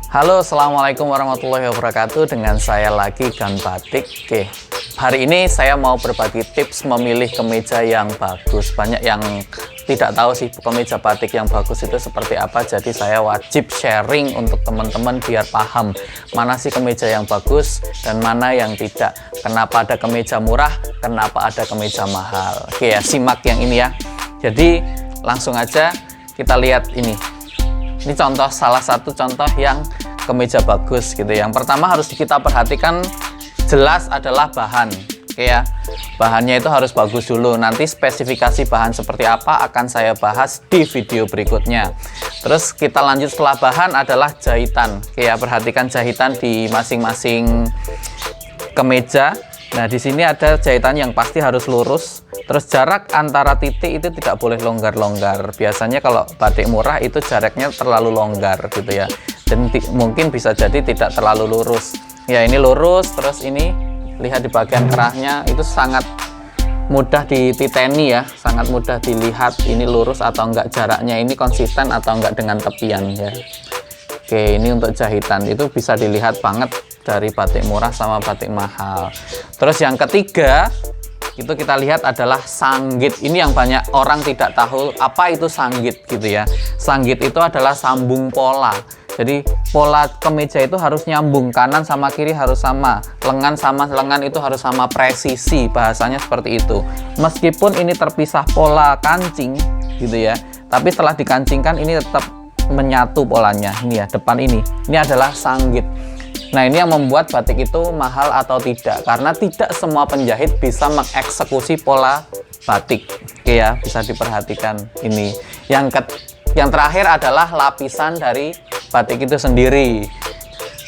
Halo, assalamualaikum warahmatullahi wabarakatuh. Dengan saya lagi Gan Batik. Oke, hari ini saya mau berbagi tips memilih kemeja yang bagus. Banyak yang tidak tahu sih kemeja batik yang bagus itu seperti apa. Jadi saya wajib sharing untuk teman-teman biar paham mana sih kemeja yang bagus dan mana yang tidak. Kenapa ada kemeja murah, kenapa ada kemeja mahal. Oke ya, simak yang ini ya. Jadi langsung aja kita lihat ini. Ini contoh, salah satu contoh yang kemeja bagus gitu. Yang pertama harus kita perhatikan jelas adalah bahan. Oke ya, bahannya itu harus bagus dulu. Nanti spesifikasi bahan seperti apa akan saya bahas di video berikutnya. Terus kita lanjut setelah bahan adalah jahitan. Oke ya, perhatikan jahitan di masing-masing kemeja. Nah, di sini ada jahitan yang pasti harus lurus. Terus jarak antara titik itu tidak boleh longgar-longgar. Biasanya kalau batik murah itu jaraknya terlalu longgar gitu ya. Dan mungkin bisa jadi tidak terlalu lurus. Ya, ini lurus, terus ini lihat di bagian kerahnya itu sangat mudah dititeni ya, sangat mudah dilihat ini lurus atau enggak, jaraknya ini konsisten atau enggak dengan tepian ya. Oke, ini untuk jahitan itu bisa dilihat banget dari batik murah sama batik mahal. Terus yang ketiga itu kita lihat adalah sanggit. Ini yang banyak orang tidak tahu apa itu sanggit gitu ya. Sanggit itu adalah sambung pola. Jadi pola kemeja itu harus nyambung, kanan sama kiri harus sama, lengan sama lengan itu harus sama, presisi, bahasanya seperti itu. Meskipun ini terpisah pola kancing gitu ya, tapi setelah dikancingkan ini tetap menyatu polanya. Ini ya, depan ini adalah sanggit. Nah, ini yang membuat batik itu mahal atau tidak, karena tidak semua penjahit bisa mengeksekusi pola batik. Oke ya, bisa diperhatikan ini. Yang terakhir adalah lapisan dari batik itu sendiri.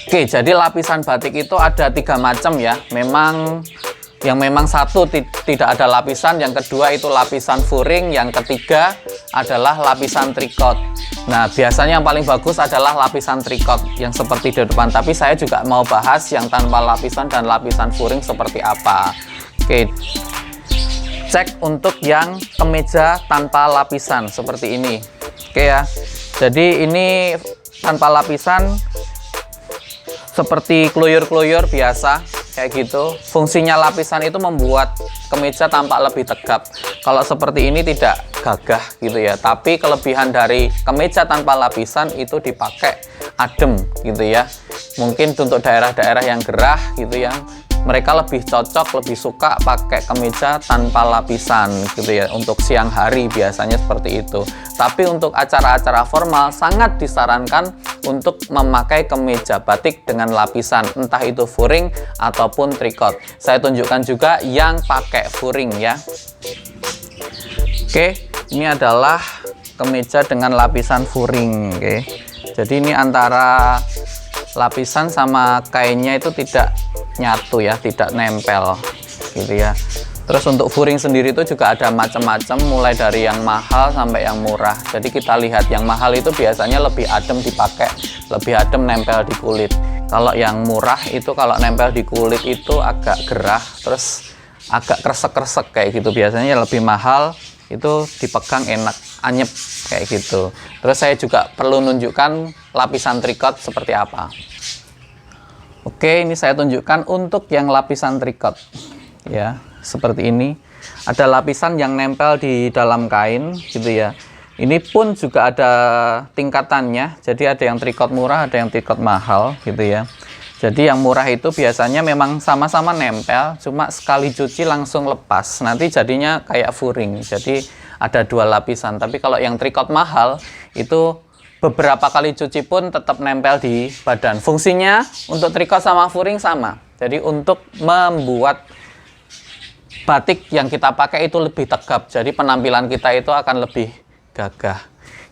Oke, jadi lapisan batik itu ada 3 macam ya. Memang satu tidak ada lapisan, yang kedua itu lapisan furing, yang ketiga adalah lapisan tricot. Nah, biasanya yang paling bagus adalah lapisan tricot yang seperti di depan, tapi saya juga mau bahas yang tanpa lapisan dan lapisan furing seperti apa. Oke, cek untuk yang kemeja tanpa lapisan seperti ini. Oke ya, jadi ini tanpa lapisan seperti keluyur-keluyur biasa kayak gitu. Fungsinya lapisan itu membuat kemeja tampak lebih tegap. Kalau seperti ini tidak gagah gitu ya. Tapi kelebihan dari kemeja tanpa lapisan itu dipakai adem gitu ya. Mungkin untuk daerah-daerah yang gerah gitu ya, mereka lebih cocok, lebih suka pakai kemeja tanpa lapisan gitu ya. Untuk siang hari biasanya seperti itu. Tapi untuk acara-acara formal sangat disarankan untuk memakai kemeja batik dengan lapisan, entah itu furing ataupun tricot. Saya tunjukkan juga yang pakai furing ya. Oke, ini adalah kemeja dengan lapisan furing. Oke, jadi ini antara lapisan sama kainnya itu tidak nyatu ya, tidak nempel gitu ya. Terus untuk furing sendiri itu juga ada macam-macam, mulai dari yang mahal sampai yang murah. Jadi kita lihat yang mahal itu biasanya lebih adem dipakai, lebih adem nempel di kulit. Kalau yang murah itu kalau nempel di kulit itu agak gerah, terus agak kresek-kresek kayak gitu. Biasanya lebih mahal itu dipegang enak, anyep kayak gitu. Terus saya juga perlu nunjukkan lapisan tricot seperti apa. Oke, ini saya tunjukkan untuk yang lapisan tricot ya, seperti ini. Ada lapisan yang nempel di dalam kain gitu ya. Ini pun juga ada tingkatannya. Jadi ada yang tricot murah, ada yang tricot mahal gitu ya. Jadi yang murah itu biasanya memang sama-sama nempel, cuma sekali cuci langsung lepas. Nanti jadinya kayak furing. Jadi ada 2 lapisan. Tapi kalau yang tricot mahal itu beberapa kali cuci pun tetap nempel di badan. Fungsinya untuk tricot sama furing sama. Jadi untuk membuat batik yang kita pakai itu lebih tegap. Jadi penampilan kita itu akan lebih gagah.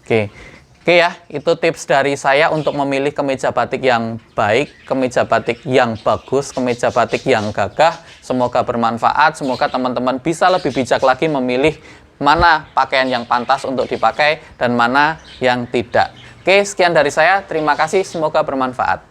Oke ya, itu tips dari saya untuk memilih kemeja batik yang baik, kemeja batik yang bagus, kemeja batik yang gagah. Semoga bermanfaat, semoga teman-teman bisa lebih bijak lagi memilih mana pakaian yang pantas untuk dipakai dan mana yang tidak. Oke, sekian dari saya. Terima kasih, semoga bermanfaat.